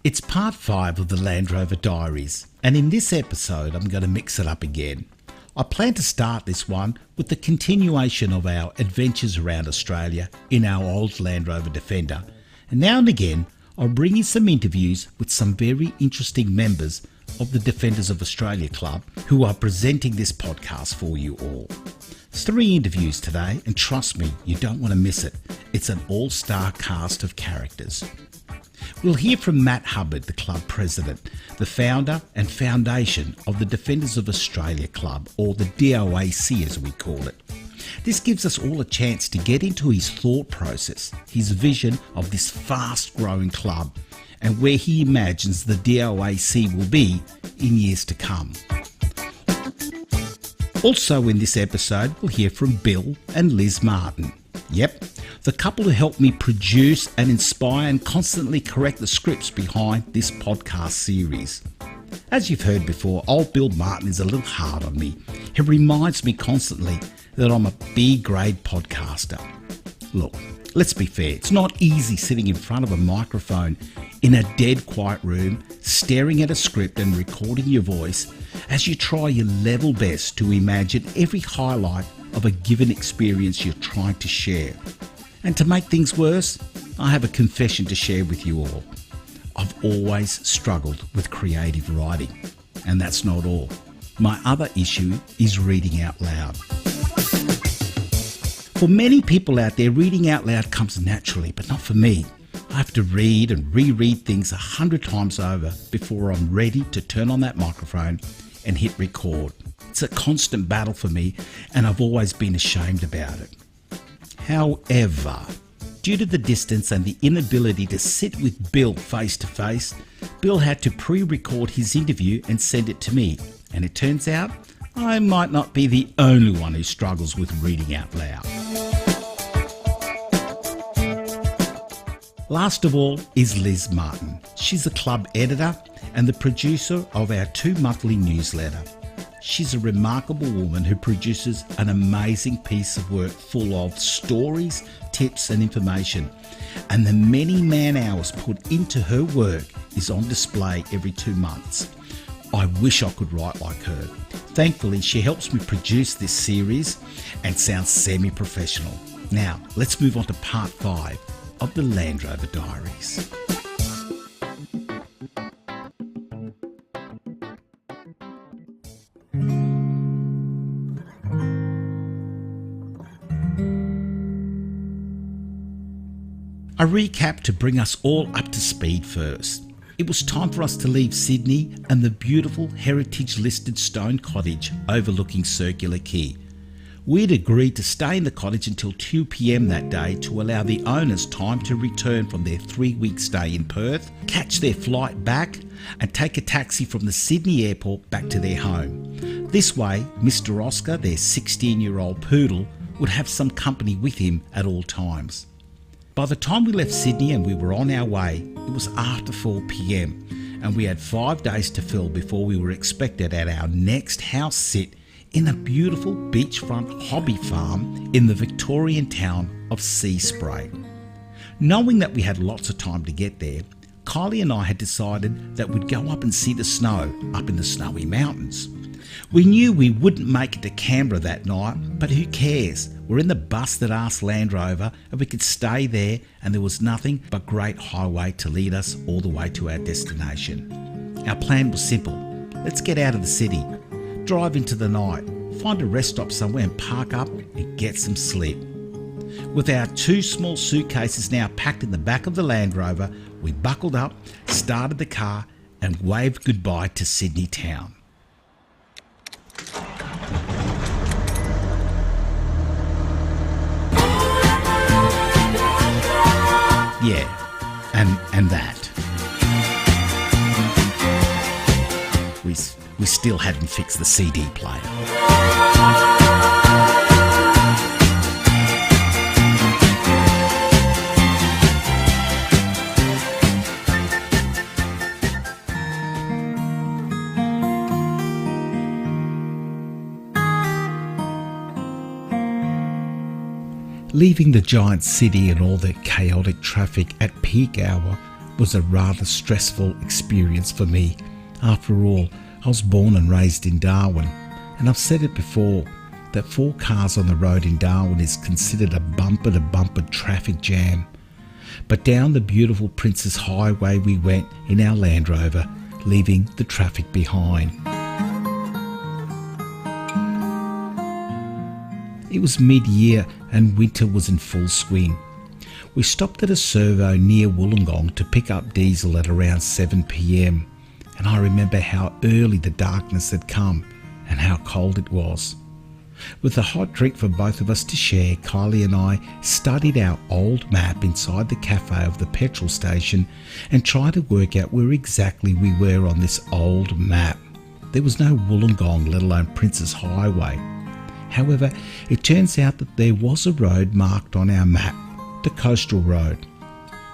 It's part 5 of the Land Rover Diaries, and in this episode I'm going to mix it up again. I plan to start this one with the continuation of our adventures around Australia in our old Land Rover Defender, and now and again I'll bring you some interviews with some very interesting members of the Defenders of Australia Club who are presenting this podcast for you all. It's 3 interviews today, and trust me, you don't want to miss it. It's an all-star cast of characters. We'll hear from Matt Hubbard, the club president, the founder and foundation of the Defenders of Australia Club, or the DOAC as we call it. This gives us all a chance to get into his thought process, his vision of this fast-growing club, and where he imagines the DOAC will be in years to come. Also in this episode, we'll hear from Bill and Liz Martin. Yep, the couple who helped me produce and inspire and constantly correct the scripts behind this podcast series. As you've heard before, old Bill Martin is a little hard on me. He reminds me constantly that I'm a B-grade podcaster. Look, let's be fair, it's not easy sitting in front of a microphone in a dead quiet room, staring at a script and recording your voice as you try your level best to imagine every highlight of a given experience you're trying to share. And to make things worse, I have a confession to share with you all. I've always struggled with creative writing, and that's not all. My other issue is reading out loud. For many people out there, reading out loud comes naturally, but not for me. I have to read and reread things 100 times over before I'm ready to turn on that microphone and hit record. It's a constant battle for me, and I've always been ashamed about it. However, due to the distance and the inability to sit with Bill face to face, Bill had to pre-record his interview and send it to me. And it turns out I might not be the only one who struggles with reading out loud. Last of all is Liz Martin. She's the club editor and the producer of our 2 monthly newsletter. She's a remarkable woman who produces an amazing piece of work full of stories, tips and information. And the many man hours put into her work is on display every 2 months. I wish I could write like her. Thankfully, she helps me produce this series and sounds semi-professional. Now, let's move on to part 5 of the Land Rover Diaries. A recap to bring us all up to speed first. It was time for us to leave Sydney and the beautiful heritage-listed stone cottage overlooking Circular Quay. We'd agreed to stay in the cottage until 2 p.m. that day to allow the owners time to return from their 3-week stay in Perth, catch their flight back, and take a taxi from the Sydney airport back to their home. This way, Mr. Oscar, their 16-year-old poodle, would have some company with him at all times. By the time we left Sydney and we were on our way, it was after 4 p.m, and we had 5 days to fill before we were expected at our next house sit in a beautiful beachfront hobby farm in the Victorian town of Seaspray. Knowing that we had lots of time to get there, Kylie and I had decided that we'd go up and see the snow up in the snowy mountains. We knew we wouldn't make it to Canberra that night, but who cares? We're in the busted Arse Land Rover and we could stay there, and there was nothing but great highway to lead us all the way to our destination. Our plan was simple. Let's get out of the city, drive into the night, find a rest stop somewhere and park up and get some sleep. With our 2 small suitcases now packed in the back of the Land Rover, we buckled up, started the car and waved goodbye to Sydney town. Yeah, and that. We still hadn't fixed the CD player. Leaving the giant city and all the chaotic traffic at peak hour, was a rather stressful experience for me. After all, I was born and raised in Darwin, and I've said it before that 4 cars on the road in Darwin is considered a bumper-to-bumper traffic jam. But down the beautiful Princes Highway we went in our Land Rover, leaving the traffic behind. It was mid-year and winter was in full swing. We stopped at a servo near Wollongong to pick up diesel at around 7 p.m, and I remember how early the darkness had come and how cold it was. With a hot drink for both of us to share, Kylie and I studied our old map inside the cafe of the petrol station and tried to work out where exactly we were on this old map. There was no Wollongong, let alone Princes Highway. However, it turns out that there was a road marked on our map, the Coastal Road.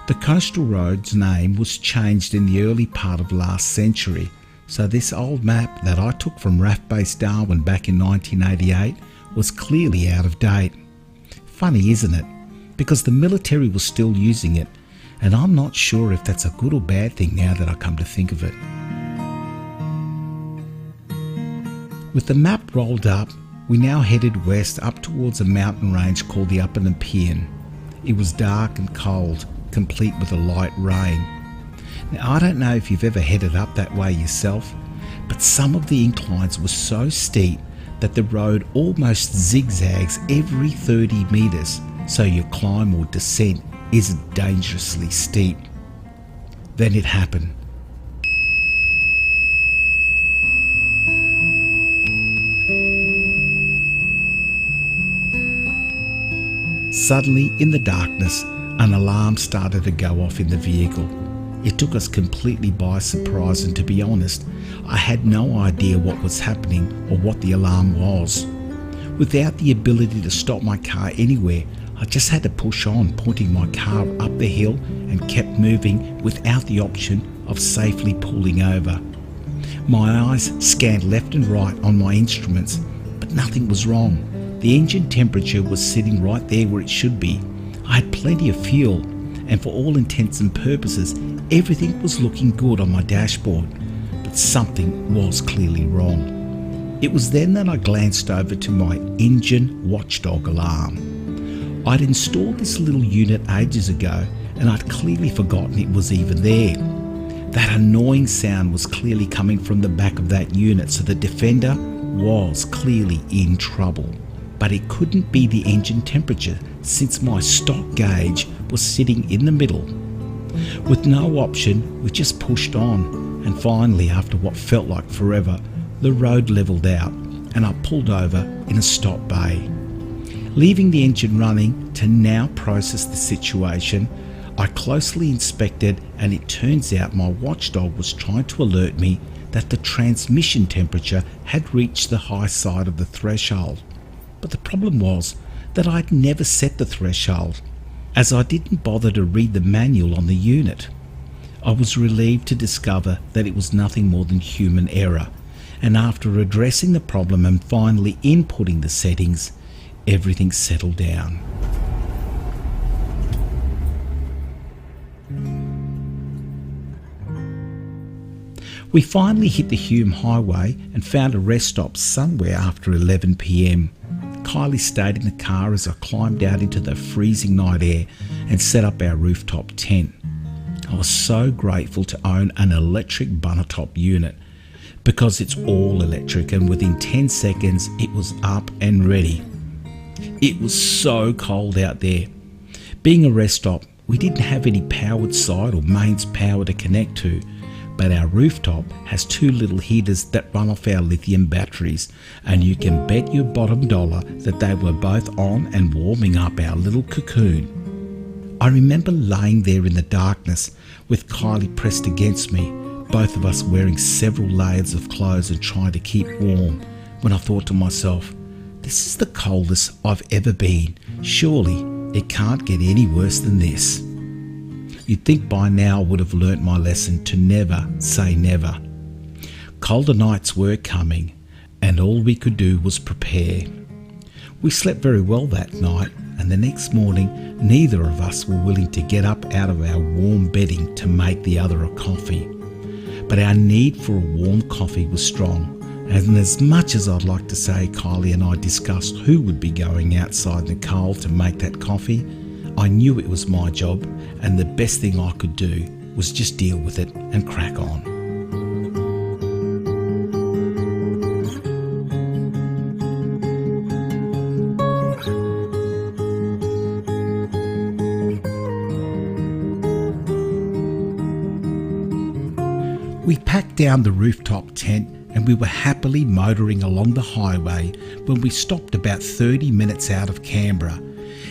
The Coastal Road's name was changed in the early part of last century, so this old map that I took from RAF Base Darwin back in 1988 was clearly out of date. Funny, isn't it? Because the military was still using it, and I'm not sure if that's a good or bad thing now that I come to think of it. With the map rolled up, we now headed west up towards a mountain range called the Upper Nepean. It was dark and cold, complete with a light rain. Now, I don't know if you've ever headed up that way yourself, but some of the inclines were so steep that the road almost zigzags every 30 metres, so your climb or descent isn't dangerously steep. Then it happened. Suddenly, in the darkness, an alarm started to go off in the vehicle. It took us completely by surprise, and to be honest, I had no idea what was happening or what the alarm was. Without the ability to stop my car anywhere, I just had to push on, pointing my car up the hill, and kept moving without the option of safely pulling over. My eyes scanned left and right on my instruments, but nothing was wrong. The engine temperature was sitting right there where it should be. I had plenty of fuel, and for all intents and purposes, everything was looking good on my dashboard, but something was clearly wrong. It was then that I glanced over to my engine watchdog alarm. I'd installed this little unit ages ago, and I'd clearly forgotten it was even there. That annoying sound was clearly coming from the back of that unit, so the Defender was clearly in trouble. But it couldn't be the engine temperature, since my stock gauge was sitting in the middle. With no option, we just pushed on, and finally, after what felt like forever, the road levelled out and I pulled over in a stop bay. Leaving the engine running to now process the situation, I closely inspected, and it turns out my watchdog was trying to alert me that the transmission temperature had reached the high side of the threshold. But the problem was that I'd never set the threshold, as I didn't bother to read the manual on the unit. I was relieved to discover that it was nothing more than human error, and after addressing the problem and finally inputting the settings, everything settled down. We finally hit the Hume Highway and found a rest stop somewhere after 11 p.m. Kylie stayed in the car as I climbed out into the freezing night air and set up our rooftop tent. I was so grateful to own an electric bunner-top unit, because it's all electric, and within 10 seconds it was up and ready. It was so cold out there. Being a rest stop, we didn't have any powered side or mains power to connect to, but our rooftop has 2 little heaters that run off our lithium batteries, and you can bet your bottom dollar that they were both on and warming up our little cocoon. I remember laying there in the darkness with Kylie pressed against me, both of us wearing several layers of clothes and trying to keep warm, when I thought to myself, this is the coldest I've ever been. Surely it can't get any worse than this. You'd think by now I would have learnt my lesson to never say never. Colder nights were coming, and all we could do was prepare. We slept very well that night, and the next morning neither of us were willing to get up out of our warm bedding to make the other a coffee. But our need for a warm coffee was strong, and as much as I'd like to say Kylie and I discussed who would be going outside in the cold to make that coffee, I knew it was my job, and the best thing I could do was just deal with it and crack on. We packed down the rooftop tent and we were happily motoring along the highway when we stopped about 30 minutes out of Canberra.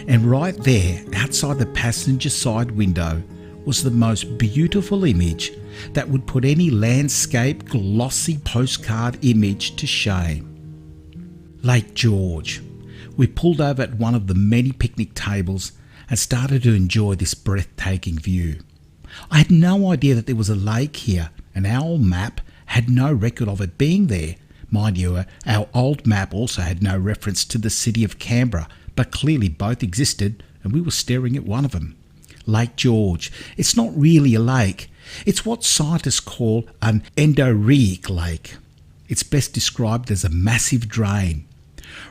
And right there, outside the passenger side window, was the most beautiful image that would put any landscape glossy postcard image to shame. Lake George. We pulled over at one of the many picnic tables and started to enjoy this breathtaking view. I had no idea that there was a lake here, and our map had no record of it being there. Mind you, our old map also had no reference to the city of Canberra, but clearly both existed and we were staring at one of them. Lake George. It's not really a lake. It's what scientists call an endorheic lake. It's best described as a massive drain.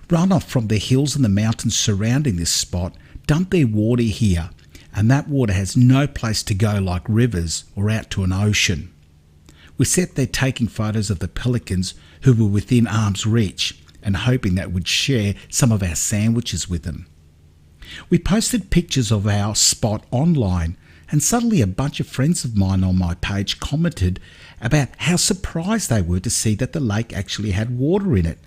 Runoff from the hills and the mountains surrounding this spot dump their water here, and that water has no place to go like rivers or out to an ocean. We sat there taking photos of the pelicans who were within arm's reach and hoping that we'd share some of our sandwiches with them. We posted pictures of our spot online, and suddenly a bunch of friends of mine on my page commented about how surprised they were to see that the lake actually had water in it.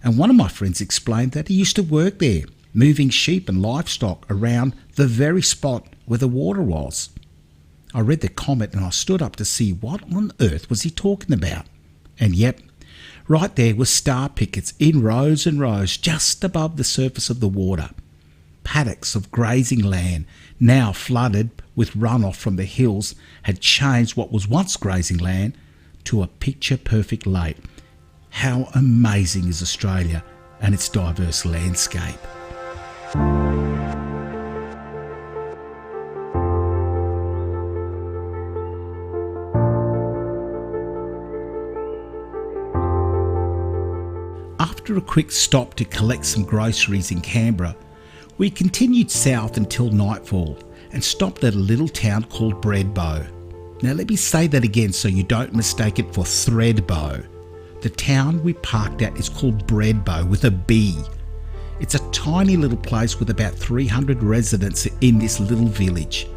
And one of my friends explained that he used to work there, moving sheep and livestock around the very spot where the water was. I read the comment and I stood up to see what on earth was he talking about. And yep, right there were star pickets in rows and rows just above the surface of the water. Paddocks of grazing land, now flooded with runoff from the hills, had changed what was once grazing land to a picture-perfect lake. How amazing is Australia and its diverse landscape. After a quick stop to collect some groceries in Canberra, we continued south until nightfall and stopped at a little town called Breadbow. Now let me say that again so you don't mistake it for Threadbow. The town we parked at is called Breadbow with a B. It's a tiny little place with about 300 residents in this little village.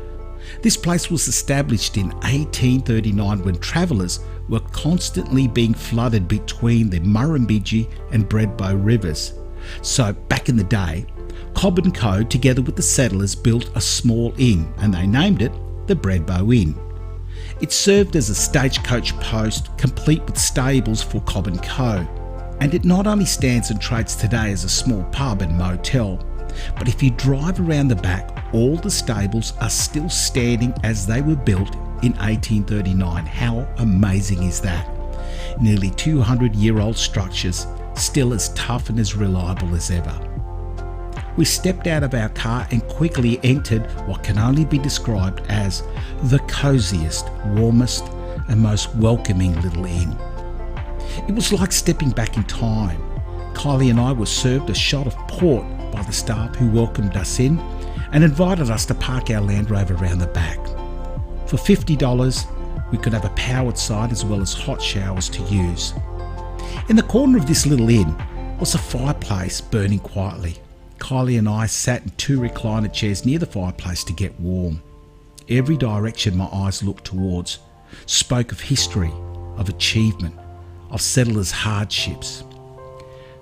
This place was established in 1839 when travellers were constantly being flooded between the Murrumbidgee and Breadbow rivers. So back in the day, Cobb & Co, together with the settlers, built a small inn and they named it the Breadbow Inn. It served as a stagecoach post complete with stables for Cobb & Co, and it not only stands and trades today as a small pub and motel, but if you drive around the back, all the stables are still standing as they were built in 1839. How amazing is that? Nearly 200-year-old structures, still as tough and as reliable as ever. We stepped out of our car and quickly entered what can only be described as the cosiest, warmest and most welcoming little inn. It was like stepping back in time. Kylie and I were served a shot of port by the staff who welcomed us in and invited us to park our Land Rover around the back. For $50, we could have a powered side as well as hot showers to use. In the corner of this little inn was a fireplace burning quietly. Kylie and I sat in two recliner chairs near the fireplace to get warm. Every direction my eyes looked towards spoke of history, of achievement, of settlers' hardships.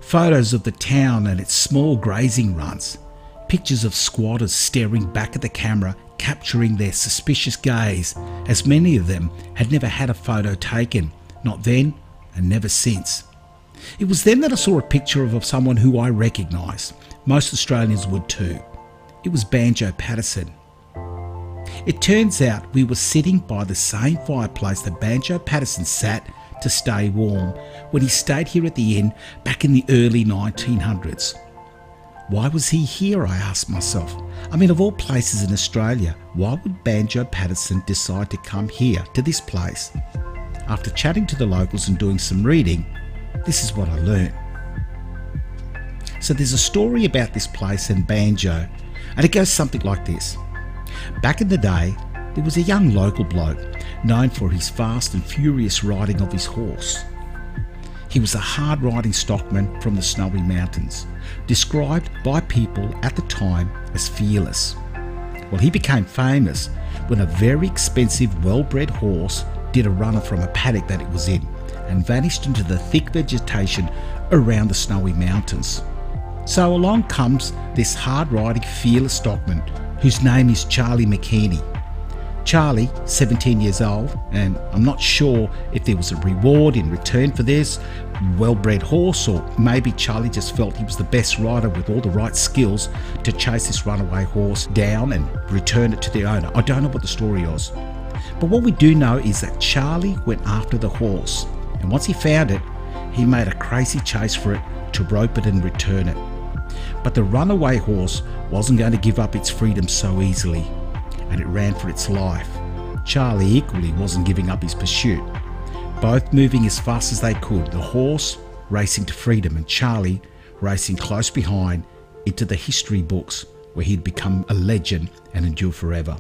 Photos of the town and its small grazing runs, pictures of squatters staring back at the camera, capturing their suspicious gaze, as many of them had never had a photo taken, not then and never since. It was then that I saw a picture of someone who I recognised. Most Australians would too. It was Banjo Patterson. It turns out we were sitting by the same fireplace that Banjo Patterson sat to stay warm when he stayed here at the inn back in the early 1900s. Why was he here, I asked myself. I mean, of all places in Australia, why would Banjo Patterson decide to come here, to this place? After chatting to the locals and doing some reading, this is what I learned. So there's a story about this place and Banjo, and it goes something like this. Back in the day, there was a young local bloke known for his fast and furious riding of his horse. He was a hard-riding stockman from the snowy mountains, described by people at the time as fearless. Well, he became famous when a very expensive, well-bred horse did a runner from a paddock that it was in and vanished into the thick vegetation around the snowy mountains. So along comes this hard-riding, fearless stockman whose name is Charlie McKeaney. Charlie, 17 years old, and I'm not sure if there was a reward in return for this well-bred horse, or maybe Charlie just felt he was the best rider with all the right skills to chase this runaway horse down and return it to the owner. I don't know what the story was. But what we do know is that Charlie went after the horse, and once he found it, he made a crazy chase for it to rope it and return it. But the runaway horse wasn't going to give up its freedom so easily, and it ran for its life. Charlie equally wasn't giving up his pursuit, both moving as fast as they could, the horse racing to freedom and Charlie racing close behind into the history books where he'd become a legend and endure forever.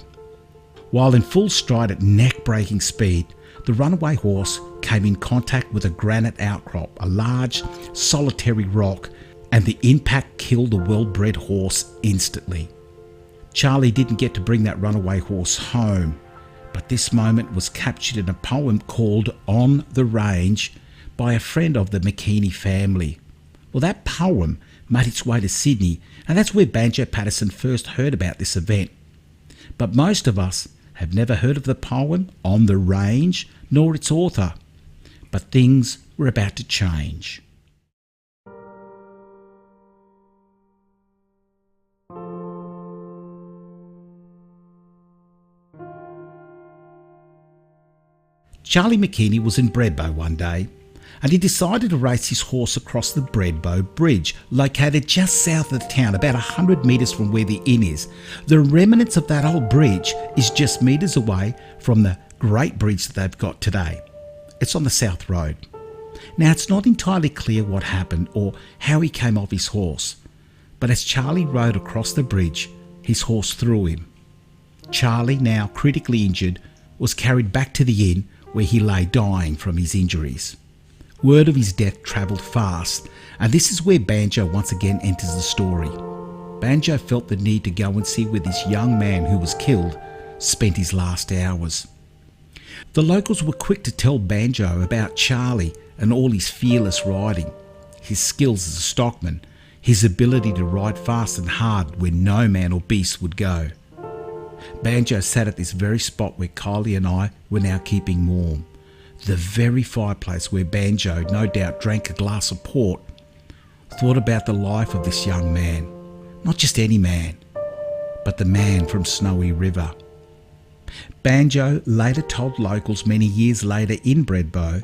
While in full stride at neck-breaking speed, the runaway horse came in contact with a granite outcrop, a large, solitary rock, and the impact killed the well-bred horse instantly. Charlie didn't get to bring that runaway horse home, but this moment was captured in a poem called On the Range by a friend of the McKeaney family. Well, that poem made its way to Sydney, and that's where Banjo Patterson first heard about this event. But most of us have never heard of the poem On the Range, nor its author. But things were about to change. Charlie McKeaney was in Bredbo one day, and he decided to race his horse across the Bredbo Bridge, located just south of the town, about 100 metres from where the inn is. The remnants of that old bridge is just metres away from the great bridge that they've got today. It's on the South Road. Now, it's not entirely clear what happened or how he came off his horse, but as Charlie rode across the bridge, his horse threw him. Charlie, now critically injured, was carried back to the inn where he lay dying from his injuries. Word of his death travelled fast, and this is where Banjo once again enters the story. Banjo felt the need to go and see where this young man who was killed spent his last hours. The locals were quick to tell Banjo about Charlie and all his fearless riding, his skills as a stockman, his ability to ride fast and hard where no man or beast would go. Banjo sat at this very spot where Kylie and I were now keeping warm. The very fireplace where Banjo no doubt drank a glass of port, thought about the life of this young man. Not just any man, but the man from Snowy River. Banjo later told locals many years later in Bredbo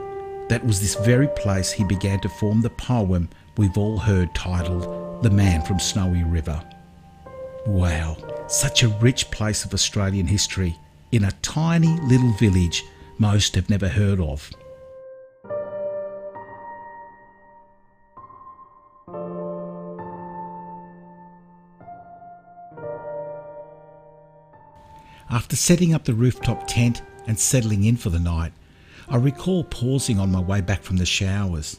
that it was this very place he began to form the poem we've all heard titled The Man from Snowy River. Wow, such a rich place of Australian history in a tiny little village most have never heard of. After setting up the rooftop tent and settling in for the night, I recall pausing on my way back from the showers,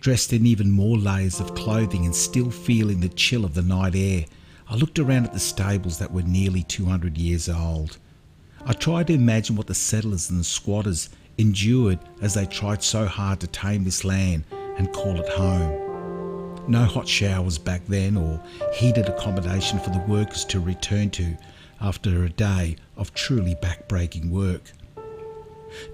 dressed in even more layers of clothing and still feeling the chill of the night air. I looked around at the stables that were nearly 200 years old. I tried to imagine what the settlers and the squatters endured as they tried so hard to tame this land and call it home. No hot showers back then or heated accommodation for the workers to return to after a day of truly back-breaking work.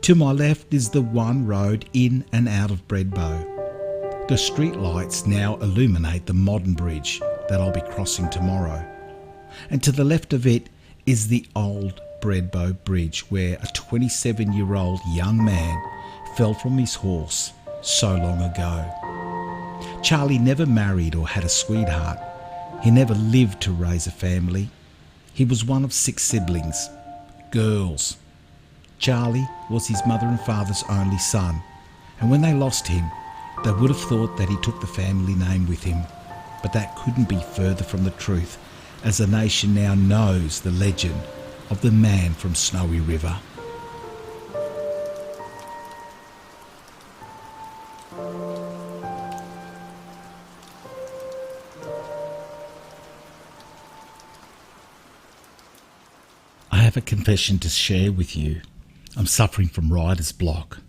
To my left is the one road in and out of Bredbo. The street lights now illuminate the modern bridge that I'll be crossing tomorrow. And to the left of it is the old Bredbo Bridge where a 27-year-old young man fell from his horse so long ago. Charlie never married or had a sweetheart, He never lived to raise a family. He was one of 6 siblings, girls. Charlie was his mother and father's only son, and when they lost him, they would have thought that he took the family name with him. But that couldn't be further from the truth, as the nation now knows the legend of the man from Snowy River. I have a confession to share with you. I'm suffering from writer's block.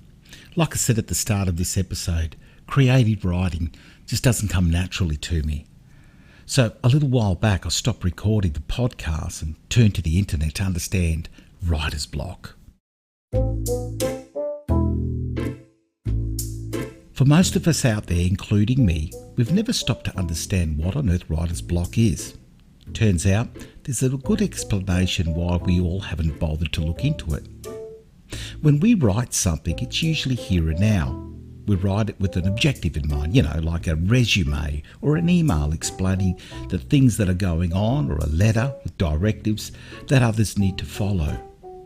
Like I said at the start of this episode, creative writing just doesn't come naturally to me. So a little while back I stopped recording the podcast and turned to the internet to understand writer's block. For most of us out there, including me, we've never stopped to understand what on earth writer's block is. Turns out there's a good explanation why we all haven't bothered to look into it. When we write something, it's usually here and now. We write it with an objective in mind, like a resume or an email explaining the things that are going on, or a letter with directives that others need to follow.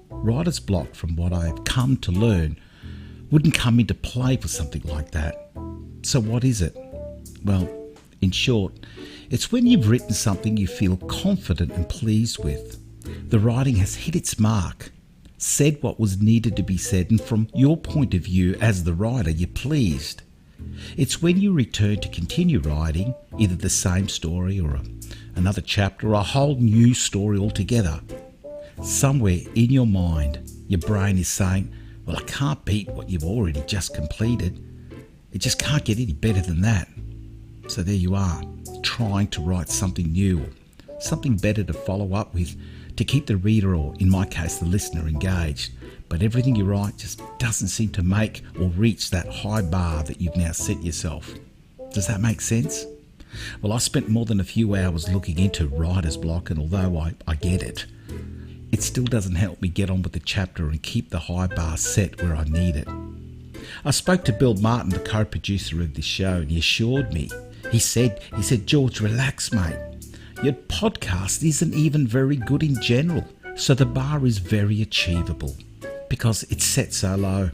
Writer's block, from what I've come to learn, wouldn't come into play for something like that. So what is it? Well, in short, it's when you've written something you feel confident and pleased with. The writing has hit its mark, said what was needed to be said, and from your point of view as the writer, you're pleased. It's when you return to continue writing, either the same story or another chapter or a whole new story altogether. Somewhere in your mind, your brain is saying, well, I can't beat what you've already just completed. It just can't get any better than that. So there you are, trying to write something new, or something better to follow up with, to keep the reader, or in my case the listener, engaged. But everything you write just doesn't seem to make or reach that high bar that you've now set yourself. Does that make sense? Well, I spent more than a few hours looking into writer's block, and although I get it, it still doesn't help me get on with the chapter and keep the high bar set where I need it. I spoke to Bill Martin, the co-producer of this show, and he assured me. He said, George, relax, mate. Your podcast isn't even very good in general, so the bar is very achievable. Because it's set so low,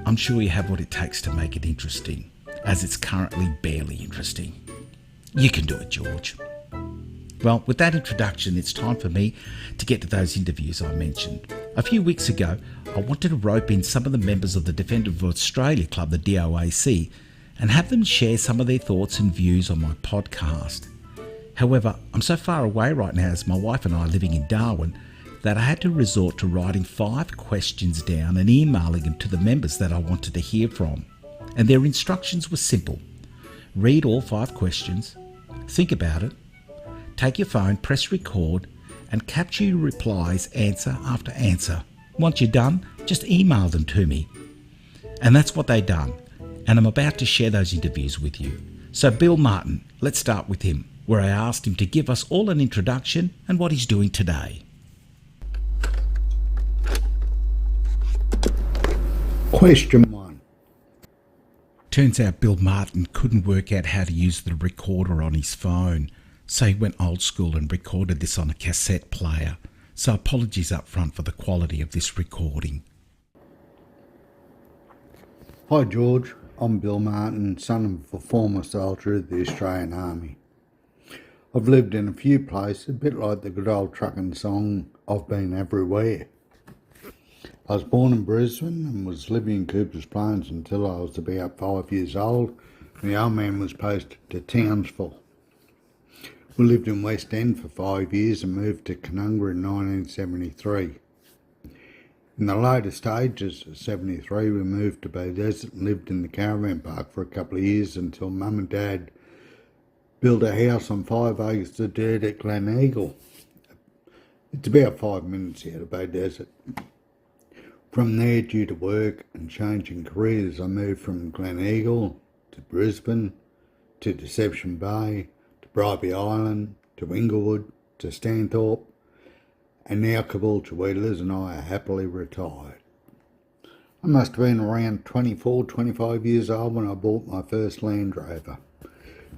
I'm sure you have what it takes to make it interesting, as it's currently barely interesting. You can do it, George. Well, with that introduction, it's time for me to get to those interviews I mentioned. A few weeks ago, I wanted to rope in some of the members of the Defender of Australia Club, the DOAC, and have them share some of their thoughts and views on my podcast. However, I'm so far away right now, as my wife and I are living in Darwin, that I had to resort to writing 5 questions down and emailing them to the members that I wanted to hear from. And their instructions were simple. Read all 5 questions, think about it, take your phone, press record, and capture your replies answer after answer. Once you're done, just email them to me. And that's what they done. And I'm about to share those interviews with you. So Bill Martin, let's start with him, where I asked him to give us all an introduction and what he's doing today. Question 1. Turns out Bill Martin couldn't work out how to use the recorder on his phone, so he went old school and recorded this on a cassette player. So apologies up front for the quality of this recording. Hi George, I'm Bill Martin, son of a former soldier of the Australian Army. I've lived in a few places, a bit like the good old trucking song, I've been everywhere. I was born in Brisbane and was living in Coopers Plains until I was about 5 years old, and the old man was posted to Townsville. We lived in West End for 5 years and moved to Canunga in 1973. In the later stages of 73, we moved to Bay Desert and lived in the caravan park for a couple of years until Mum and Dad built a house on 5 acres of dirt at Glen Eagle. It's about 5 minutes out of Bay Desert. From there, due to work and changing careers, I moved from Glen Eagle to Brisbane, to Deception Bay, to Bribie Island, to Inglewood, to Stanthorpe, and now Caboolture Wheelers, and I are happily retired. I must have been around 24, 25 years old when I bought my first Land Rover.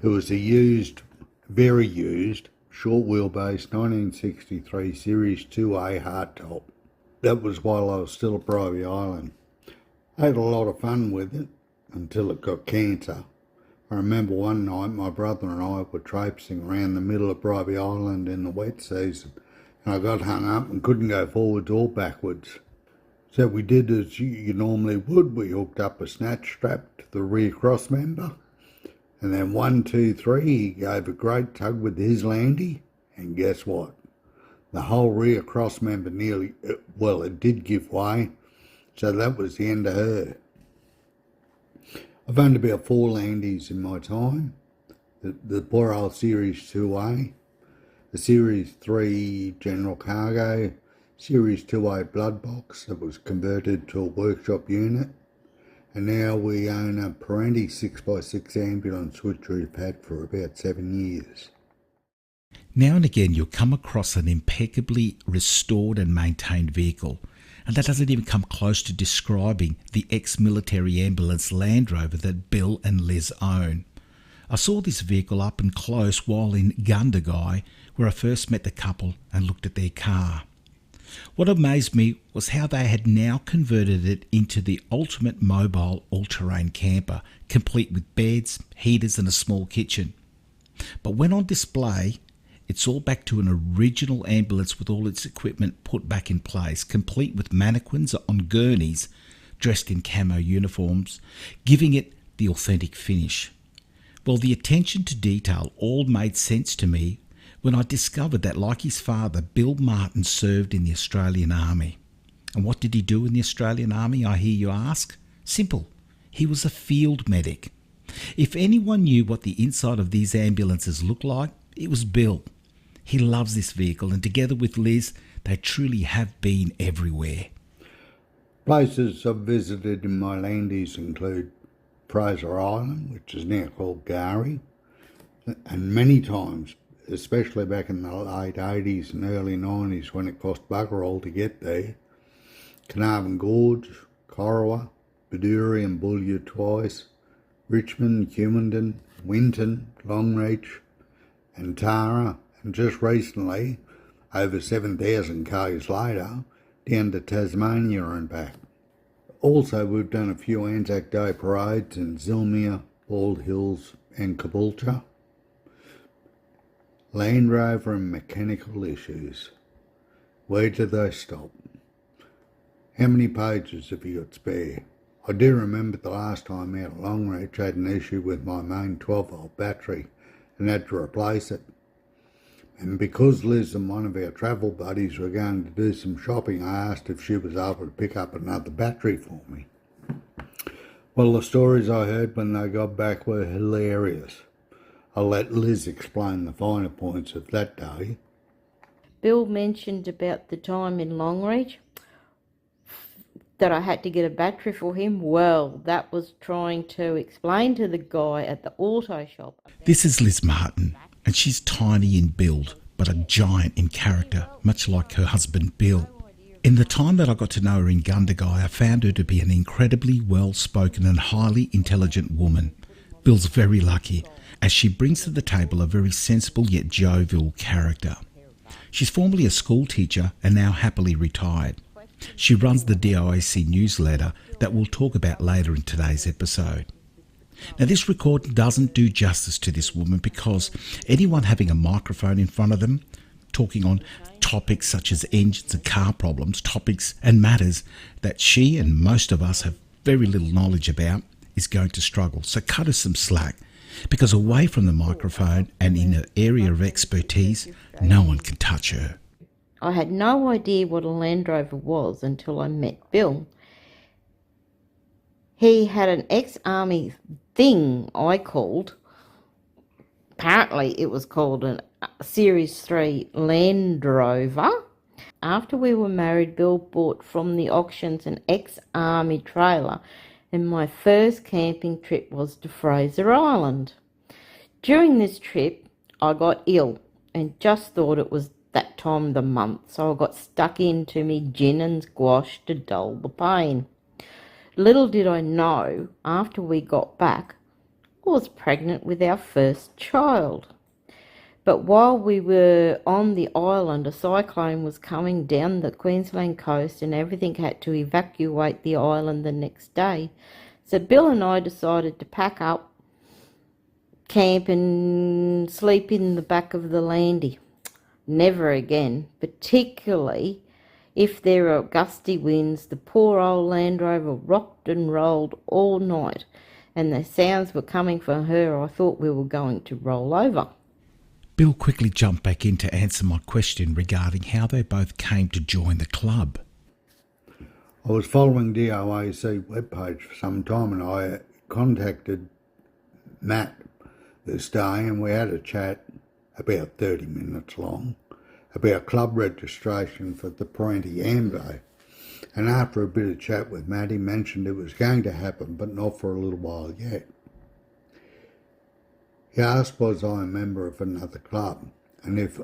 It was a used Very used, short wheelbase 1963 Series 2A hardtop. That was while I was still at Bribie Island. I had a lot of fun with it until it got cancer. I remember one night my brother and I were traipsing around the middle of Bribie Island in the wet season, and I got hung up and couldn't go forwards or backwards. So we did as you normally would. We hooked up a snatch strap to the rear cross member, and then 1, 2, 3, he gave a great tug with his landy, and guess what? The whole rear cross member it did give way, so that was the end of her. I've owned about 4 landies in my time. The poor old Series 2A, the Series 3 General Cargo, Series 2A Blood Box that was converted to a workshop unit, and now we own a Parenti 6x6 ambulance which we've had for about 7 years. Now and again you'll come across an impeccably restored and maintained vehicle, and that doesn't even come close to describing the ex-military ambulance Land Rover that Bill and Liz own. I saw this vehicle up and close while in Gundagai, where I first met the couple and looked at their car. What amazed me was how they had now converted it into the ultimate mobile all-terrain camper, complete with beds, heaters and a small kitchen. But when on display, it's all back to an original ambulance with all its equipment put back in place, complete with mannequins on gurneys dressed in camo uniforms, giving it the authentic finish. Well, the attention to detail all made sense to me when I discovered that, like his father, Bill Martin served in the Australian Army. And what did he do in the Australian Army, I hear you ask? Simple. He was a field medic. If anyone knew what the inside of these ambulances looked like, it was Bill. He loves this vehicle, and together with Liz, they truly have been everywhere. Places I've visited in my landies include Fraser Island, which is now called Gari, and many times, especially back in the late 80s and early 90s when it cost bugger all to get there, Carnarvon Gorge, Corowa, Baduri and Bullion twice, Richmond, Humondon, Winton, Longreach and Tara, and just recently, over 7,000 k's later, down to Tasmania and back. Also, we've done a few Anzac Day parades in Zilmia, Bald Hills and Caboolture. Land Rover and mechanical issues. Where do they stop? How many pages have you got spare? I do remember the last time out at Longreach had an issue with my main 12-volt battery and had to replace it. And because Liz and one of our travel buddies were going to do some shopping, I asked if she was able to pick up another battery for me. Well, the stories I heard when they got back were hilarious. I'll let Liz explain the finer points of that day. Bill mentioned about the time in Longreach that I had to get a battery for him. Well, that was trying to explain to the guy at the auto shop. This is Liz Martin, and she's tiny in build, but a giant in character, much like her husband Bill. In the time that I got to know her in Gundagai, I found her to be an incredibly well-spoken and highly intelligent woman. Bill's very lucky, as she brings to the table a very sensible yet jovial character. She's formerly a school teacher and now happily retired. She runs the DIC newsletter that we'll talk about later in today's episode. Now, this recording doesn't do justice to this woman because anyone having a microphone in front of them, talking on topics such as engines and car problems, topics and matters that she and most of us have very little knowledge about, is going to struggle. So cut her some slack, because away from the microphone and in her area of expertise, no one can touch her. I had no idea what a Land Rover was until I met Bill. He had an ex-army thing I called, apparently it was called a Series 3 Land Rover. After we were married, Bill bought from the auctions an ex-army trailer, and my first camping trip was to Fraser Island. During this trip, I got ill and just thought it was that time of the month, so I got stuck into me gin and squash to dull the pain. Little did I know, after we got back, I was pregnant with our first child. But while we were on the island, a cyclone was coming down the Queensland coast and everything had to evacuate the island the next day. So Bill and I decided to pack up, camp and sleep in the back of the landy. Never again, particularly if there are gusty winds. The poor old Land Rover rocked and rolled all night, and the sounds were coming from her. I thought we were going to roll over. Bill quickly jumped back in to answer my question regarding how they both came to join the club. I was following DOAC webpage for some time and I contacted Matt this day and we had a chat about 30 minutes long about club registration for the Parenti Ambo. And after a bit of chat with Matt, he mentioned it was going to happen, but not for a little while yet. He asked was I a member of another club and if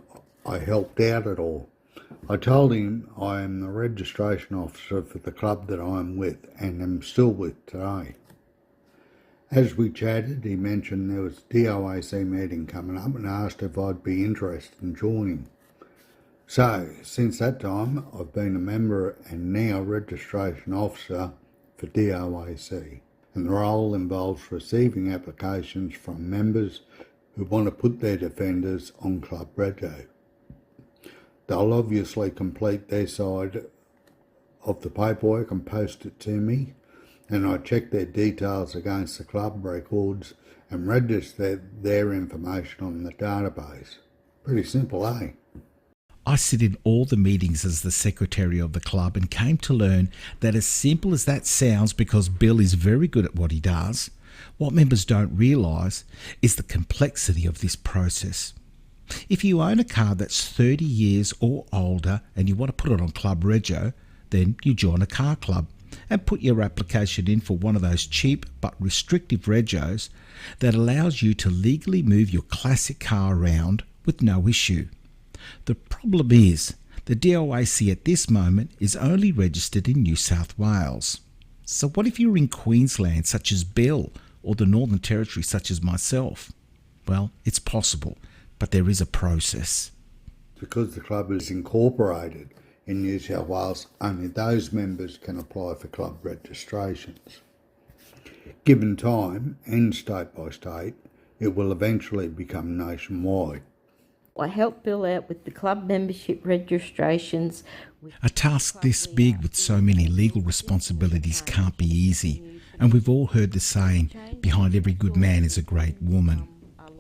I helped out at all. I told him I am the registration officer for the club that I am with and am still with today. As we chatted, he mentioned there was a DOAC meeting coming up and asked if I'd be interested in joining. So, since that time, I've been a member and now registration officer for DOAC. And the role involves receiving applications from members who want to put their defenders on Club Rego. They'll obviously complete their side of the paperwork and post it to me, and I check their details against the club records and register their information on the database. Pretty simple, eh? I sit in all the meetings as the secretary of the club and came to learn that as simple as that sounds, because Bill is very good at what he does, what members don't realise is the complexity of this process. If you own a car that's 30 years or older and you want to put it on Club Rego, then you join a car club and put your application in for one of those cheap but restrictive regos that allows you to legally move your classic car around with no issue. The problem is the DOAC at this moment is only registered in New South Wales. So what if you're in Queensland such as Bill or the Northern Territory such as myself? Well, it's possible, but there is a process. Because the club is incorporated in New South Wales, only those members can apply for club registrations. Given time and state by state, it will eventually become nationwide. I helped Bill out with the club membership registrations. A task this big with so many legal responsibilities can't be easy, and we've all heard the saying, behind every good man is a great woman.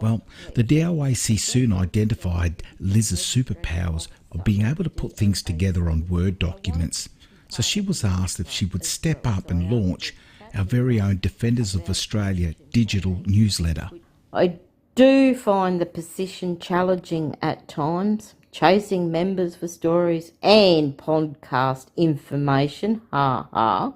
Well, the DOAC soon identified Liz's superpowers of being able to put things together on Word documents, so she was asked if she would step up and launch our very own Defenders of Australia digital newsletter. I do find the position challenging at times, chasing members for stories and podcast information, ha ha.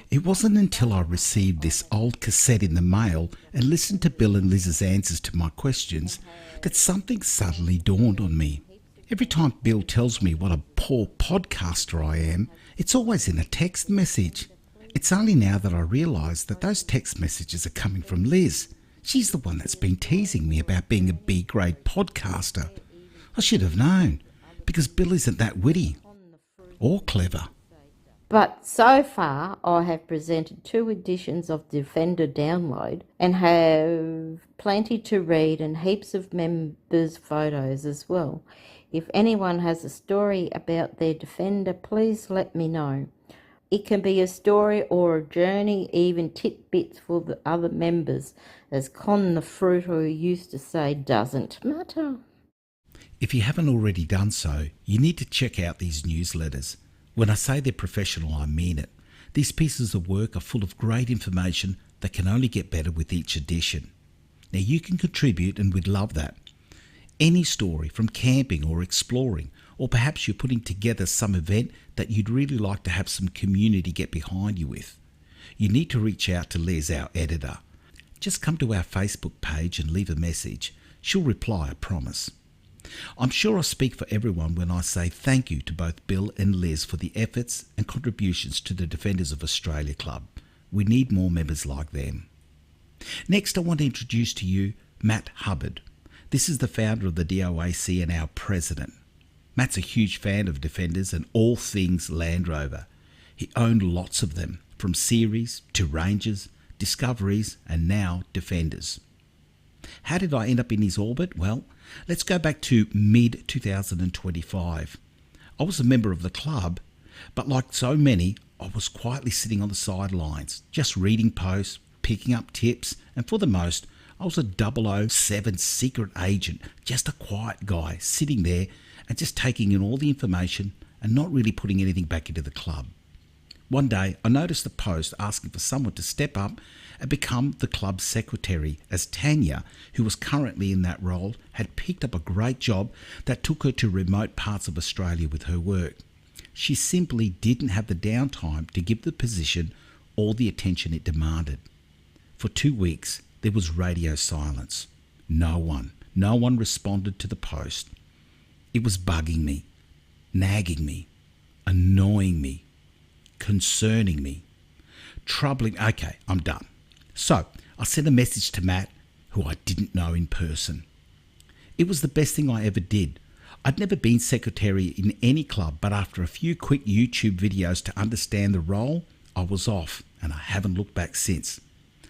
It wasn't until I received this old cassette in the mail and listened to Bill and Liz's answers to my questions that something suddenly dawned on me. Every time Bill tells me what a poor podcaster I am, it's always in a text message. It's only now that I realise that those text messages are coming from Liz. She's the one that's been teasing me about being a B-grade podcaster. I should have known, because Bill isn't that witty or clever. But so far, I have presented 2 editions of Defender Download and have plenty to read and heaps of members' photos as well. If anyone has a story about their Defender, please let me know. It can be a story or a journey, even tidbits for the other members, as Con the Fruiter used to say, doesn't matter. If you haven't already done so, you need to check out these newsletters. When I say they're professional, I mean it. These pieces of work are full of great information that can only get better with each edition. Now you can contribute and we'd love that. Any story from camping or exploring, or perhaps you're putting together some event that you'd really like to have some community get behind you with. You need to reach out to Liz, our editor. Just come to our Facebook page and leave a message. She'll reply, I promise. I'm sure I speak for everyone when I say thank you to both Bill and Liz for the efforts and contributions to the Defenders of Australia Club. We need more members like them. Next, I want to introduce to you Matt Hubbard, This is the founder of the DOAC and our president. Matt's a huge fan of Defenders and all things Land Rover. He owned lots of them, from Series to Rangers, Discoveries and now Defenders. How did I end up in his orbit? Well, let's go back to mid-2025. I was a member of the club, but like so many, I was quietly sitting on the sidelines, just reading posts, picking up tips, and for the most, I was a 007 secret agent, just a quiet guy sitting there and just taking in all the information and not really putting anything back into the club. One day, I noticed a post asking for someone to step up and become the club secretary, as Tanya, who was currently in that role, had picked up a great job that took her to remote parts of Australia with her work. She simply didn't have the downtime to give the position all the attention it demanded. For 2 weeks, there was radio silence. No one responded to the post. It was bugging me, nagging me, annoying me, concerning me, troubling. Okay, I'm done. So I sent a message to Matt, who I didn't know in person. It was the best thing I ever did. I'd never been secretary in any club, but after a few quick YouTube videos to understand the role, I was off and I haven't looked back since.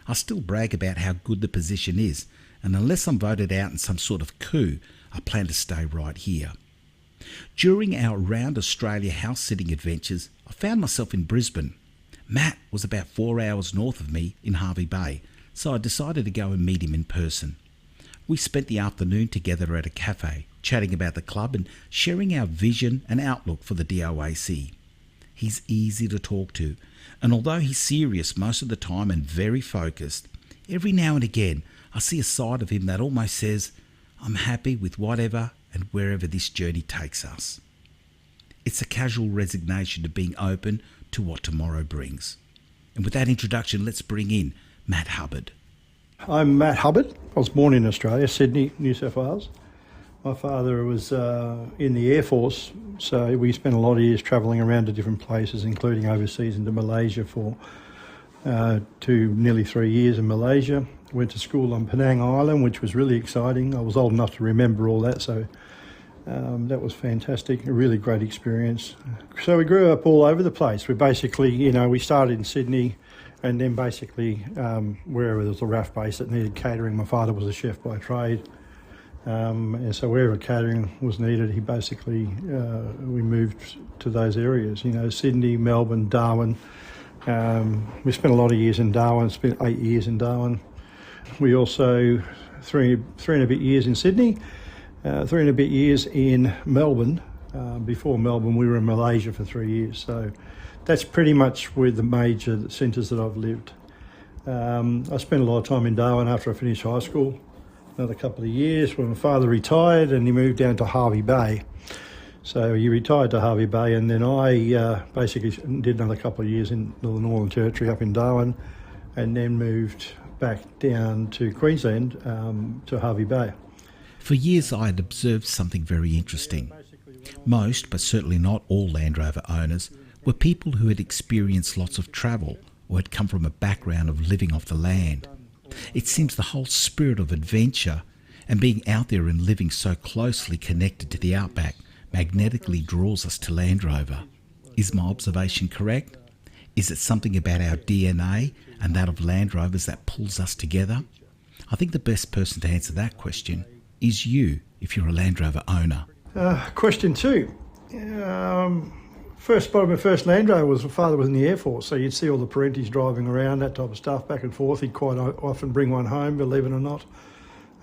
I still brag about how good the position is, and unless I'm voted out in some sort of coup, I plan to stay right here. During our round Australia house-sitting adventures, I found myself in Brisbane. Matt was about 4 hours north of me in Hervey Bay, so I decided to go and meet him in person. We spent the afternoon together at a cafe, chatting about the club and sharing our vision and outlook for the DOAC. He's easy to talk to, and although he's serious most of the time and very focused, every now and again I see a side of him that almost says, I'm happy with whatever and wherever this journey takes us. It's a casual resignation to being open to what tomorrow brings. And with that introduction, let's bring in Matt Hubbard. I'm Matt Hubbard. I was born in Australia, Sydney, New South Wales. My father was in the Air Force, so we spent a lot of years travelling around to different places, including overseas into Malaysia for nearly 3 years in Malaysia. Went to school on Penang Island, which was really exciting. I was old enough to remember all that, so that was fantastic, a really great experience. So we grew up all over the place. We basically, we started in Sydney, and then basically wherever there was a RAF base that needed catering. My father was a chef by trade, and so wherever catering was needed, he basically, we moved to those areas, Sydney, Melbourne, Darwin. We spent a lot of years in Darwin, spent 8 years in Darwin. We also, three and a bit years in Sydney, 3 and a bit years in Melbourne. Before Melbourne, we were in Malaysia for 3 years. So that's pretty much where the major centres that I've lived. I spent a lot of time in Darwin after I finished high school, another couple of years when my father retired and he moved down to Hervey Bay. So he retired to Hervey Bay, and then I basically did another couple of years in the Northern Territory up in Darwin, and then moved back down to Queensland, to Hervey Bay. For years I had observed something very interesting. Most, but certainly not all Land Rover owners, were people who had experienced lots of travel or had come from a background of living off the land. It seems the whole spirit of adventure and being out there and living so closely connected to the Outback magnetically draws us to Land Rover. Is my observation correct? Is it something about our DNA and that of Land Rovers that pulls us together? I think the best person to answer that question is you, if you're a Land Rover owner. Question 2. First Land Rover was, my father was in the Air Force, so you'd see all the parenties driving around, that type of stuff, back and forth. He'd quite often bring one home, believe it or not.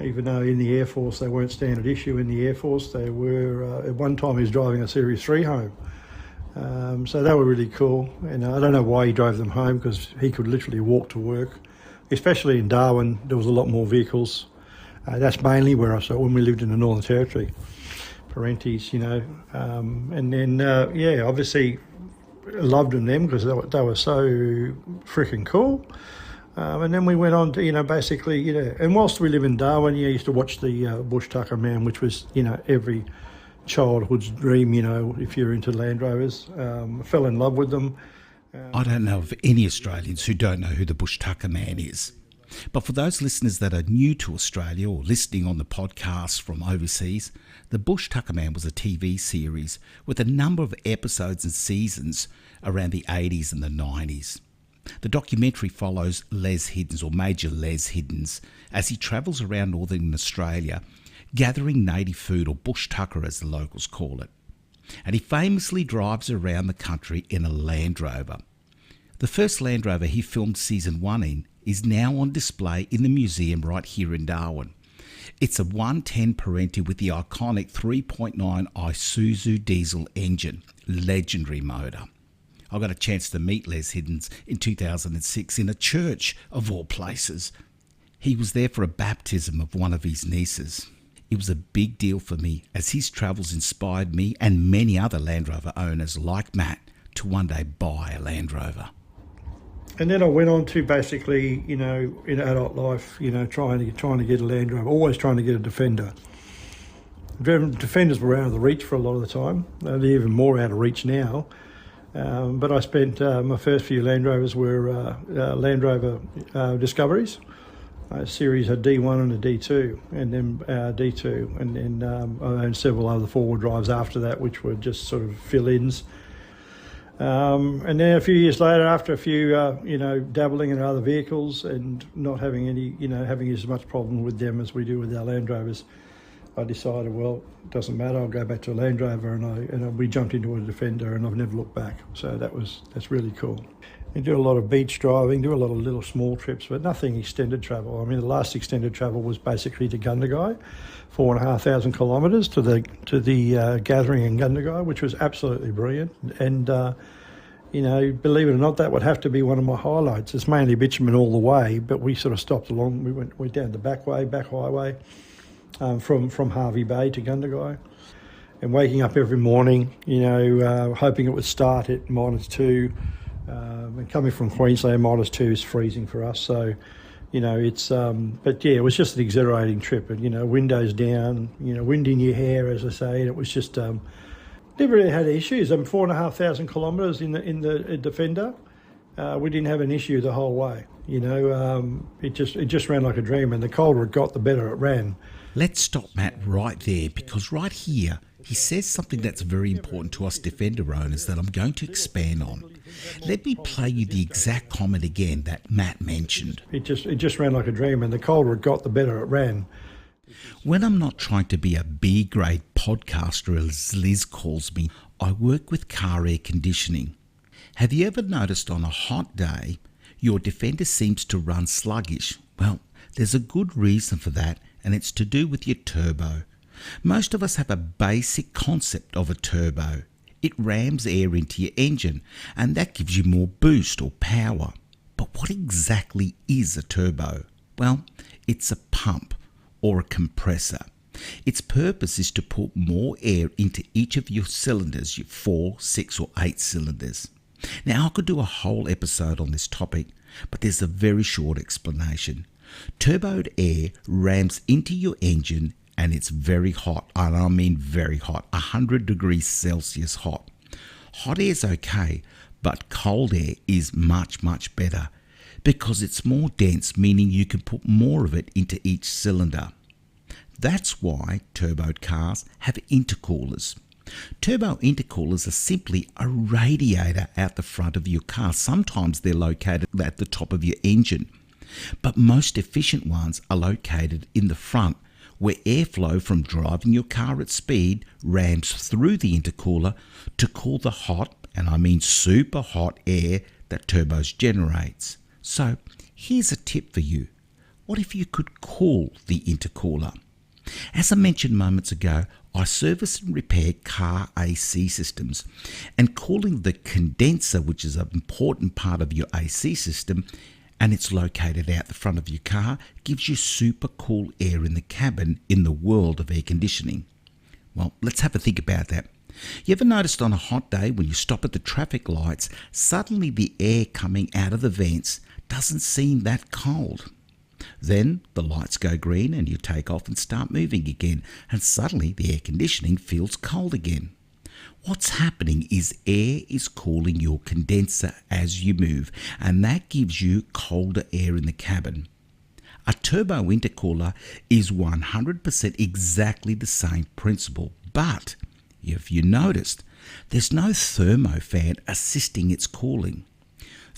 Even though in the Air Force they weren't standard issue in the Air Force, they were, at one time he was driving a Series 3 home. So they were really cool, and I don't know why he drove them home, because he could literally walk to work. Especially in Darwin, there was a lot more vehicles. That's mainly where I saw when we lived in the Northern Territory. Parenties, and then, obviously loved them because they were so freaking cool. And then we went on to, basically, and whilst we live in Darwin, you used to watch the Bush Tucker Man, which was, every childhood's dream, if you're into Land Rovers. I fell in love with them. I don't know of any Australians who don't know who the Bush Tucker Man is. But for those listeners that are new to Australia or listening on the podcast from overseas, The Bush Tucker Man was a TV series with a number of episodes and seasons around the 80s and the 90s. The documentary follows Les Hiddens, or Major Les Hiddens, as he travels around northern Australia gathering native food, or bush tucker as the locals call it. And he famously drives around the country in a Land Rover. The first Land Rover he filmed season 1 in is now on display in the museum right here in Darwin. It's a 110 Parenti with the iconic 3.9 Isuzu diesel engine, legendary motor. I got a chance to meet Les Hiddens in 2006 in a church, of all places. He was there for a baptism of one of his nieces. It was a big deal for me, as his travels inspired me and many other Land Rover owners like Matt to one day buy a Land Rover. And then I went on to basically, in adult life, trying to get a Land Rover, always trying to get a Defender. Defenders were out of the reach for a lot of the time. They're even more out of reach now. But I spent my first few Land Rovers were Land Rover Discoveries. A series, a D1 and a D2, and then D2, and then I owned several other four-wheel drives after that, which were just sort of fill-ins. And then a few years later, after a few, dabbling in other vehicles and not having having as much problem with them as we do with our Land Rovers, I decided, well, it doesn't matter. I'll go back to a Land Rover, and we jumped into a Defender, and I've never looked back. So that's really cool. We do a lot of beach driving, do a lot of little small trips, but nothing extended travel. I mean, the last extended travel was basically to Gundagai, 4,500 kilometres to the gathering in Gundagai, which was absolutely brilliant. And believe it or not, that would have to be one of my highlights. It's mainly bitumen all the way, but we sort of stopped along. We went down the back highway from Harvey Bay to Gundagai, and waking up every morning, hoping it would start at -2. And coming from Queensland, -2 is freezing for us. So, it's, but yeah, it was just an exhilarating trip. And, windows down, wind in your hair, as I say. And it was just, never really had issues. 4,500 kilometres in the Defender. We didn't have an issue the whole way. It just ran like a dream. And the colder it got, the better it ran. Let's stop Matt right there, because right here he says something that's very important to us Defender owners that I'm going to expand on. Let me play you the exact comment again that Matt mentioned. It just ran like a dream, and the colder it got, the better it ran. When I'm not trying to be a B-grade podcaster, as Liz calls me, I work with car air conditioning. Have you ever noticed on a hot day your Defender seems to run sluggish? Well, there's a good reason for that, and it's to do with your turbo. Most of us have a basic concept of a turbo. It rams air into your engine, and that gives you more boost or power. But what exactly is a turbo? Well, it's a pump or a compressor. Its purpose is to put more air into each of your cylinders, your 4, 6 or 8 cylinders. Now, I could do a whole episode on this topic, but there's a very short explanation. Turboed air rams into your engine, and it's very hot, and I mean very hot, 100 degrees Celsius hot. Hot air's okay, but cold air is much, much better because it's more dense, meaning you can put more of it into each cylinder. That's why turboed cars have intercoolers. Turbo intercoolers are simply a radiator out the front of your car. Sometimes they're located at the top of your engine, but most efficient ones are located in the front, where airflow from driving your car at speed rams through the intercooler to cool the hot, and I mean super hot air that turbos generates. So here's a tip for you. What if you could cool the intercooler? As I mentioned moments ago, I service and repair car AC systems, and cooling the condenser, which is an important part of your AC system, and it's located out the front of your car, gives you super cool air in the cabin in the world of air conditioning. Well, let's have a think about that. You ever noticed on a hot day when you stop at the traffic lights, suddenly the air coming out of the vents doesn't seem that cold? Then the lights go green and you take off and start moving again, and suddenly the air conditioning feels cold again. What's happening is air is cooling your condenser as you move, and that gives you colder air in the cabin. A turbo intercooler is 100% exactly the same principle, but if you noticed, there's no thermofan assisting its cooling.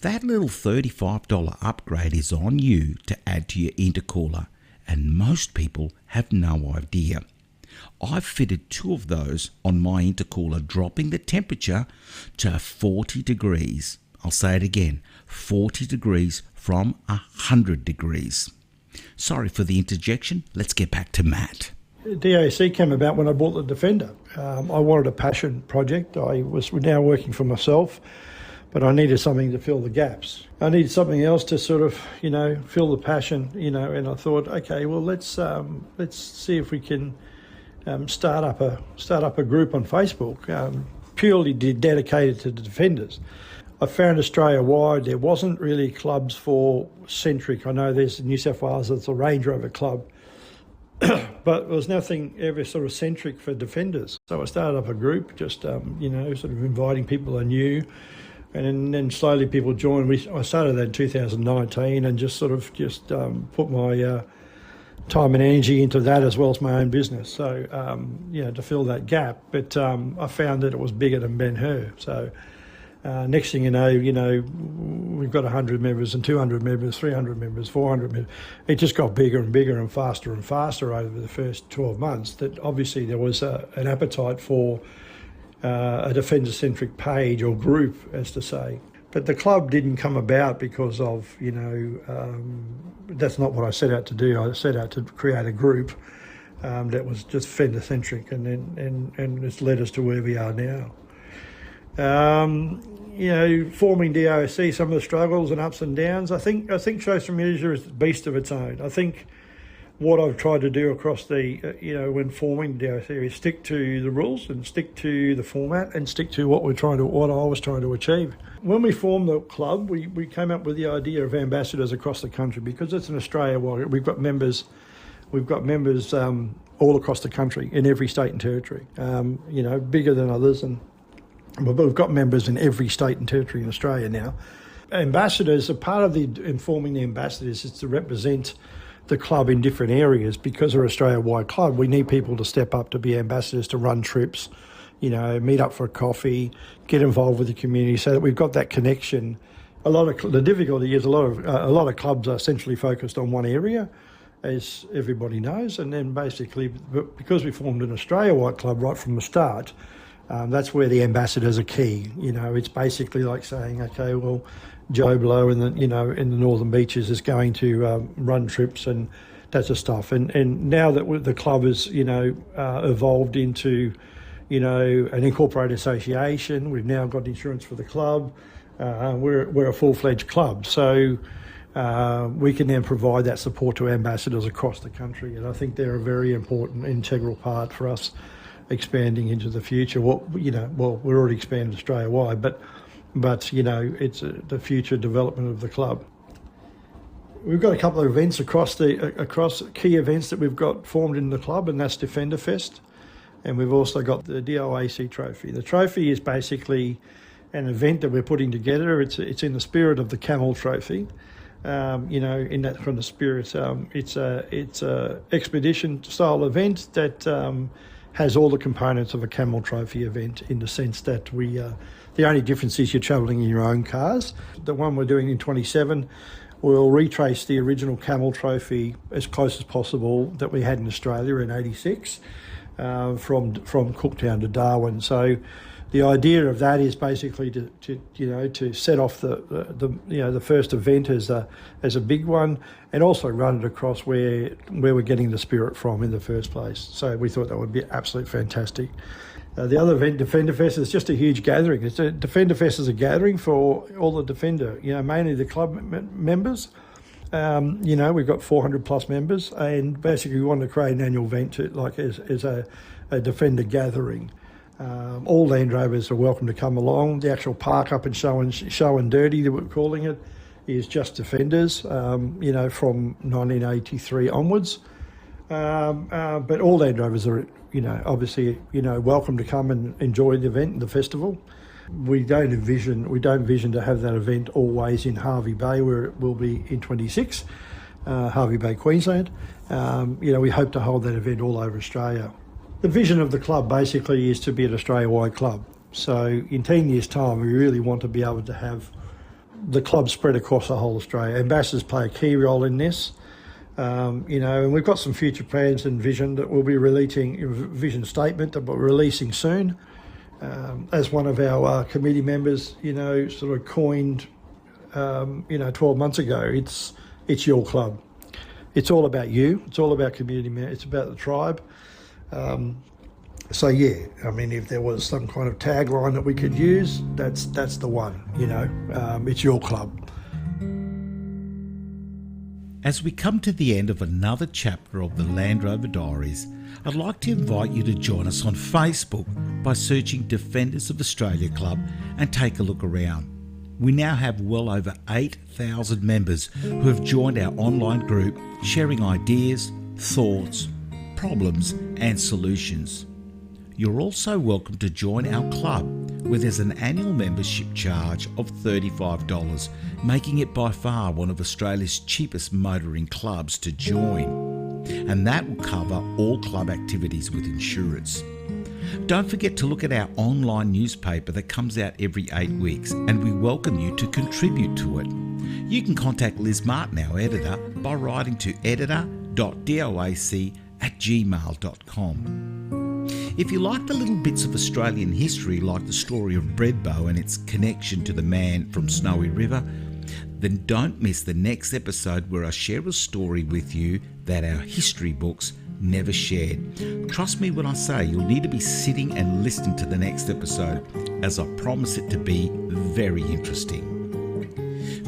That little $35 upgrade is on you to add to your intercooler, and most people have no idea. I've fitted 2 of those on my intercooler, dropping the temperature to 40 degrees. I'll say it again, 40 degrees from 100 degrees. Sorry for the interjection, let's get back to Matt. DAC came about when I bought the Defender. I wanted a passion project. I was now working for myself, but I needed something to fill the gaps. I needed something else to sort of, fill the passion, and I thought, okay, well, let's see if we can start up a group on Facebook, purely dedicated to the Defenders. I found Australia-wide there wasn't really clubs for centric. I know there's New South Wales, there's a Range Rover club, but there was nothing ever sort of centric for Defenders. So I started up a group, just sort of inviting people I knew, and then slowly people joined. I started that in 2019, and just put my time and energy into that as well as my own business. So to fill that gap. But I found that it was bigger than Ben-Hur. So next thing you know, we've got 100 members and 200 members, 300 members, 400 members. It just got bigger and bigger and faster over the first 12 months. That obviously there was an appetite for a Defender-centric page or group, as to say. But the club didn't come about because of, that's not what I set out to do. I set out to create a group that was just Defender-centric, and it's led us to where we are now. Forming DOC, some of the struggles and ups and downs. I think social media is a beast of its own. I think what I've tried to do across the, when forming DOC is stick to the rules and stick to the format and stick to what I was trying to achieve. When we formed the club, we came up with the idea of ambassadors across the country, because it's in Australia. We've got members all across the country in every state and territory. Bigger than others, but we've got members in every state and territory in Australia now. Ambassadors, a part of informing the ambassadors is to represent the club in different areas. Because we're an Australia-wide club, we need people to step up to be ambassadors, to run trips, meet up for a coffee, get involved with the community, so that we've got that connection. The difficulty is a lot of clubs are essentially focused on one area, as everybody knows, and then basically, because we formed an Australia-wide club right from the start, that's where the ambassadors are key. It's basically like saying, okay, well, Joe Blow in the Northern Beaches is going to run trips and that sort of stuff. And now that the club has evolved into an incorporated association, we've now got insurance for the club. We're a full-fledged club, so we can then provide that support to ambassadors across the country. And I think they're a very important, integral part for us expanding into the future. We're already expanded Australia-wide, but it's the future development of the club. We've got a couple of events across key events that we've got formed in the club, and that's Defender Fest, and we've also got the DOAC Trophy. The trophy is basically an event that we're putting together. It's in the spirit of the Camel Trophy. In that from the spirit, it's a expedition style event that has all the components of a Camel Trophy event, in the sense that the only difference is you're travelling in your own cars. The one we're doing in 27 will retrace the original Camel Trophy as close as possible that we had in Australia in '86, from Cooktown to Darwin. So the idea of that is basically to set off the first event as a big one, and also run it across where we're getting the spirit from in the first place. So we thought that would be absolutely fantastic. The other event, Defender Fest, is just a huge gathering. Defender Fest is a gathering for all the Defender, mainly the club members. We've got 400 plus members, and basically we wanted to create an annual event as a Defender gathering. All Land Rovers are welcome to come along. The actual park up in Show and Dirty, that we're calling it, is just Defenders, from 1983 onwards. But all Land Rovers are, obviously, welcome to come and enjoy the event and the festival. We don't envision to have that event always in Hervey Bay, where it will be in 26. Hervey Bay, Queensland. We hope to hold that event all over Australia. The vision of the club basically is to be an Australia-wide club. So in 10 years' time, we really want to be able to have the club spread across the whole Australia. Ambassadors play a key role in this. And we've got some future plans and vision that we'll be releasing, vision statement that we're releasing soon. As one of our committee members, sort of coined, 12 months ago, it's your club. It's all about you. It's all about community. It's about the tribe. If there was some kind of tagline that we could use, that's the one. It's your club. As we come to the end of another chapter of the Land Rover Diaries, I'd like to invite you to join us on Facebook by searching Defenders of Australia Club and take a look around. We now have well over 8,000 members who have joined our online group, sharing ideas, thoughts, problems and solutions. You're also welcome to join our club, where there's an annual membership charge of $35, making it by far one of Australia's cheapest motoring clubs to join. And that will cover all club activities with insurance. Don't forget to look at our online newspaper that comes out every 8 weeks, and we welcome you to contribute to it. You can contact Liz Martin, our editor, by writing to editor.doac@gmail.com. If you like the little bits of Australian history, like the story of Breadbow and its connection to the man from Snowy River, then don't miss the next episode where I share a story with you that our history books never shared. Trust me when I say you'll need to be sitting and listening to the next episode, as I promise it to be very interesting.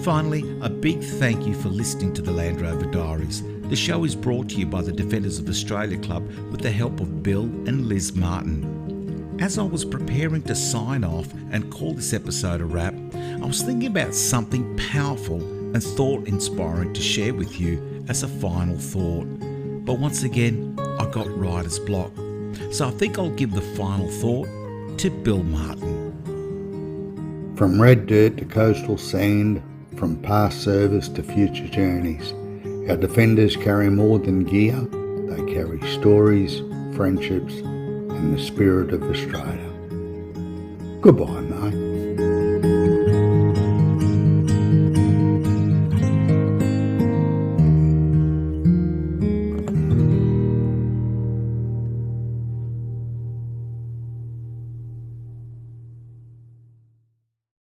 Finally, a big thank you for listening to the Land Rover Diaries. The show is brought to you by the Defenders of Australia Club with the help of Bill and Liz Martin. As I was preparing to sign off and call this episode a wrap, I was thinking about something powerful and thought-inspiring to share with you as a final thought. But once again, I got writer's block. So I think I'll give the final thought to Bill Martin. From red dirt to coastal sand, from past service to future journeys, our defenders carry more than gear. They carry stories, friendships, and the spirit of Australia. Goodbye, mate.